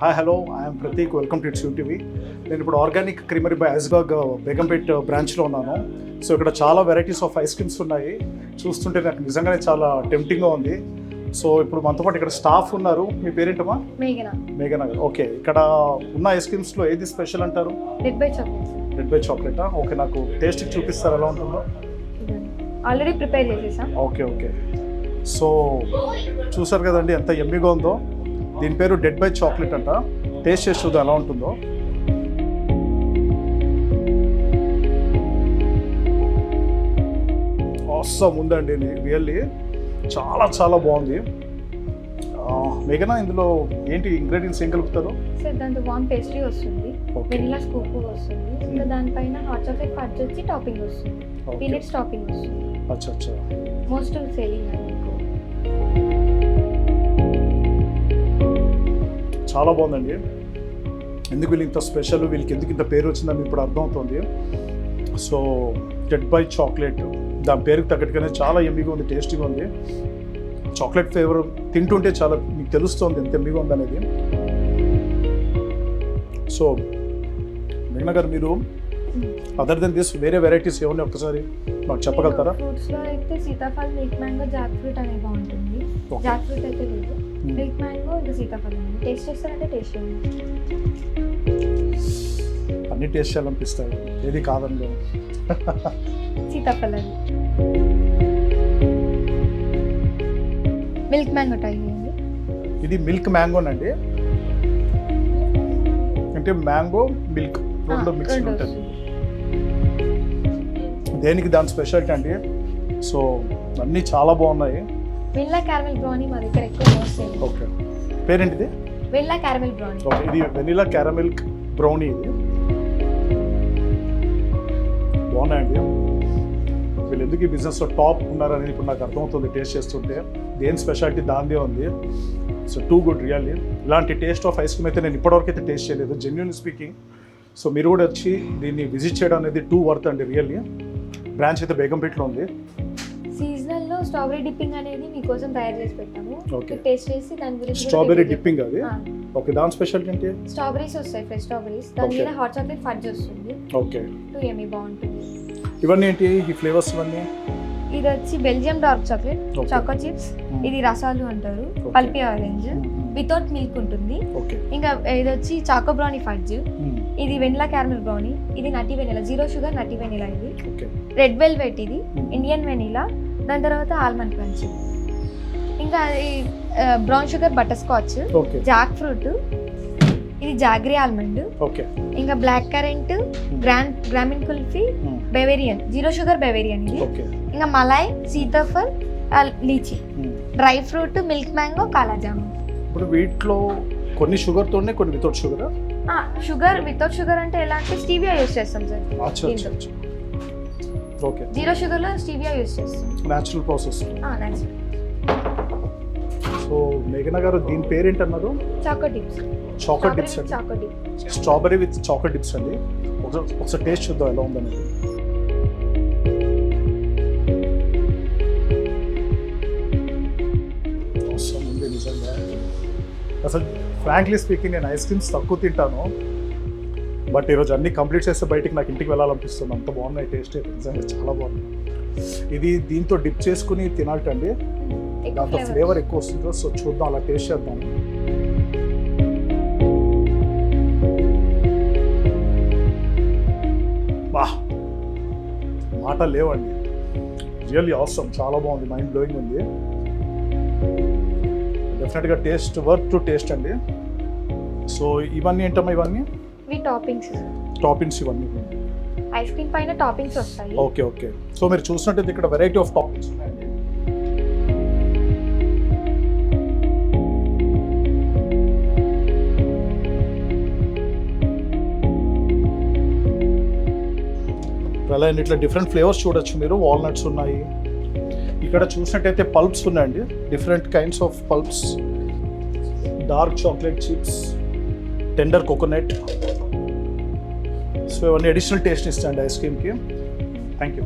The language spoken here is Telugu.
Hi hello I'm Prateek, welcome to it's TV. నేను ఇప్పుడు ఆర్గానిక్ క్రీమరీ బై ఐస్బాగ్ బేగంపేట్ బ్రాంచ్లో ఉన్నాను. సో ఇక్కడ చాలా వెరైటీస్ ఆఫ్ ఐస్ క్రీమ్స్ ఉన్నాయి. చూస్తుంటే నాకు నిజంగానే చాలా టెంప్టింగ్గా ఉంది. సో ఇప్పుడు మనతో పాటు ఇక్కడ స్టాఫ్ ఉన్నారు. మీ పేరేంటమ్మా? మేఘనా గారు. ఓకే, ఇక్కడ ఉన్న ఐస్ క్రీమ్స్లో ఏది స్పెషల్ అంటారు? రెడ్ బై చాక్లెటా? ఓకే, నాకు టేస్ట్ చూపిస్తారు ఎలా ఉంటుందో. ఆల్రెడీ ప్రిపేర్ చేసేసాం. ఓకే ఓకే, సో చూసారు కదండి ఎంత ఎమ్మిగా ఉందో. దీని పేరు డెడ్ బై చాక్లెట్ అంట. టేస్ట్ చేసి చూద్దాం ఎలా ఉంటుందో. ఆసమ్ ఉందండి, రియల్లీ చాలా చాలా బాగుంది. మేఘనా, ఇందులో ఏంటి ఇంగ్రీడియంట్స్ ఏం కలుపుతారు? సార్ దాంట్లో వామ్ పేస్ట్రీ వస్తుంది, వెనిలా స్కూప్ వస్తుంది, ఇంకా దానిపైన హాట్ చాక్లెట్ ఫడ్జ్ వచ్చి టాపింగ్ వస్తుంది, పీనట్స్ టాపింగ్ వస్తుంది. అచ్చా అచ్చా, మోస్ట్ సేలింగ్ చాలా బాగుందండి. ఎందుకు వీళ్ళు ఇంత స్పెషల్, వీళ్ళకి ఎందుకు ఇంత పేరు వచ్చిందని ఇప్పుడు అర్థమవుతుంది. సో డెడ్ బై చాక్లెట్, దాని పేరుకి తగ్గట్టుగానే చాలా ఎమ్మిగా ఉంది, టేస్టీగా ఉంది. చాక్లెట్ ఫ్లేవర్ తింటుంటే చాలా మీకు తెలుస్తుంది ఎంత ఎమ్మిగా ఉంది అనేది. సో మేఘనా గారు, మీరు అదర్ దెన్ దిస్ వేరే వెరైటీస్ ఏమన్నా ఒకసారి మాకు చెప్పగలుగుతారా? ఫ్రూట్స్లో అయితే Sitaphal, milk mango, Jack fruit అనేది బాగుంటుంది. జాక్ ఫ్రూట్ అయితే లేదు, మిల్క్ మ్యాంగో ఇంకా సీతాఫలం. టేస్ట్ చేస్తారంటే టేస్ట్ చేయండి. అన్ని టేస్ట్ చేయాలనిపిస్తాయి, ఏది కాదండి. సీతాఫలం, మిల్క్ మ్యాంగో ట్రై చేయండి. ఇది మిల్క్ మ్యాంగోనండి, అంటే మ్యాంగో మిల్క్ రెండు మిక్స్ ఉంటుంది. దేనికి దాని స్పెషాలిటీ అండి. సో అన్నీ చాలా బాగున్నాయి. వెనిలా క్యారమెల్ బ్రౌనీ మా దగ్గర ఎక్కువ వస్తుంది. ఓకే, పేరేంటిది? Vanilla caramel brownie. ఓకే, ఇది వెనిలా క్యారమెల్ బ్రౌనీ. ఇది బాగున్నాయండి. వీళ్ళు ఎందుకు ఈ బిజినెస్లో టాప్ ఉన్నారనేది ఇప్పుడు నాకు అర్థమవుతుంది టేస్ట్ చేస్తుంటే. దేని స్పెషాలిటీ దానిదే ఉంది. So too good really. ఇలాంటి టేస్ట్ ఆఫ్ ఐస్ క్రీమ్ అయితే నేను ఇప్పటివరకు అయితే టేస్ట్ చేయలేదు, జెన్యూన్ స్పీకింగ్. సో మీరు కూడా వచ్చి దీన్ని విజిట్ చేయడం అనేది టూ వర్త్ అండి రియల్లీ. బ్రాంచ్ అయితే బేగంపేటలో ఉంది. సీజనల్లో స్ట్రాబెరీ డిప్పింగ్ అనేది మీకోసం తయారు చేసి పెట్టాము. ఓకే, టేస్ట్ చేసి దాని గురించి స్ట్రాబెరీ డిప్పింగ్ అది. ఓకే, దాని స్పెషాలిటీ ఏంటి? స్ట్రాబెరీస్ వస్తాయి, ఫ్రెష్ స్ట్రాబెరీస్. దాని మీద హాట్ చాక్లెట్ ఫడ్జ్ వస్తుంది. ఓకే, టూ యమ్మీ బాగుంటుంది. ఇవన్నీ ఏంటి ఈ ఫ్లేవర్స్ ఇవన్నీ? ఇది వచ్చి Belgium dark chocolate, choco chips. ఇది రసాలు అంటారు, పల్పీ ఆరెంజ్, వితౌట్ మిల్క్ ఉంటుంది. ఇంకా ఇది వచ్చి చాకో బ్రౌనీ ఫడ్జ్. ఇది వెనిలా క్యారమెల్ బ్రౌనీ. ఇది nutty vanilla, zero sugar nutty vanilla. ఇది రెడ్ వెల్వెట్, ఇది ఇండియన్ వెనిలా. దాని తర్వాత ఆల్మండ్ క్రంచ్. ఇంకా brown sugar butterscotch, jackfruit, ఇది జాగ్రీ ఆల్మండ్, ఇంకా బ్లాక్ కరెంట్, గ్రామీన్ kulfi, Bavarian, zero sugar Bavarian ఇది. ఇంకా malai, sitaphal, litchi, dry fruit, milk mango, kala jamun. ఇప్పుడు వీటిలో కొన్ని షుగర్ తోనే, కొన్ని without sugar. Sugar without sugar అంటే ఎలా అంటే స్టీవియా యూస్ చేస్తాం సార్. ఓకే, జీరో షుగర్ లో స్టీవియా యూస్ చేస్తాం, నేచురల్ ప్రాసెస్. నేచురల్. సో మేఘనా గారు, దీని పేరేంటన్నారు? Choco dips. చాకో డిప్స్ అండి, choco dip, strawberry with choco dips అండి. ఒకసారి టేస్ట్ చూద్దాం ఎలా ఉందనేది. ఉంది నిజంగా. అసలు ఫ్రాంక్లీ స్పీకింగ్ నేను ఐస్ క్రీమ్స్ తక్కువ తింటాను, బట్ ఈరోజు అన్ని కంప్లీట్ చేస్తే బయటికి నాకు ఇంటికి వెళ్ళాలనిపిస్తుంది. అంత బాగున్నాయి, టేస్ట్ అయితే నిజంగా చాలా బాగుంది. ఇది దీంతో డిప్ చేసుకుని తినాలండి, దాంతో ఫ్లేవర్ ఎక్కువ వస్తుందో. సో చూద్దాం, అలా టేస్ట్ చేద్దాం. బా, మాట లేవండి, రియల్లీ ఆసమ్, చాలా బాగుంది, మైండ్ బ్లోయింగ్ ఉంది. డెఫినెట్గా టేస్ట్ వర్త్ టు టేస్ట్ అండి. సో ఇవన్నీ ఏంటమ్మా? ఇవన్నీ టాపింగ్స్ ఇవన్నీ ఐస్ క్రీమ్ పైన టాపింగ్స్ వస్తాయి. ఓకే ఓకే, సో మీరు చూసినట్టయితే ఇక్కడ వెరైటీ ఆఫ్ టాపింగ్స్ ఉన్నాయండి. అలా ఇట్లా డిఫరెంట్ ఫ్లేవర్స్ చూడొచ్చు మీరు. వాల్నట్స్ ఉన్నాయి, ఇక్కడ చూసినట్టయితే పల్ప్స్ ఉన్నాయండి, different kinds of pulps, dark chocolate chips, tender coconut. So ఇవన్నీ అడిషనల్ టేస్ట్ ఇస్తాయండి ఐస్ క్రీమ్కి. Thank you.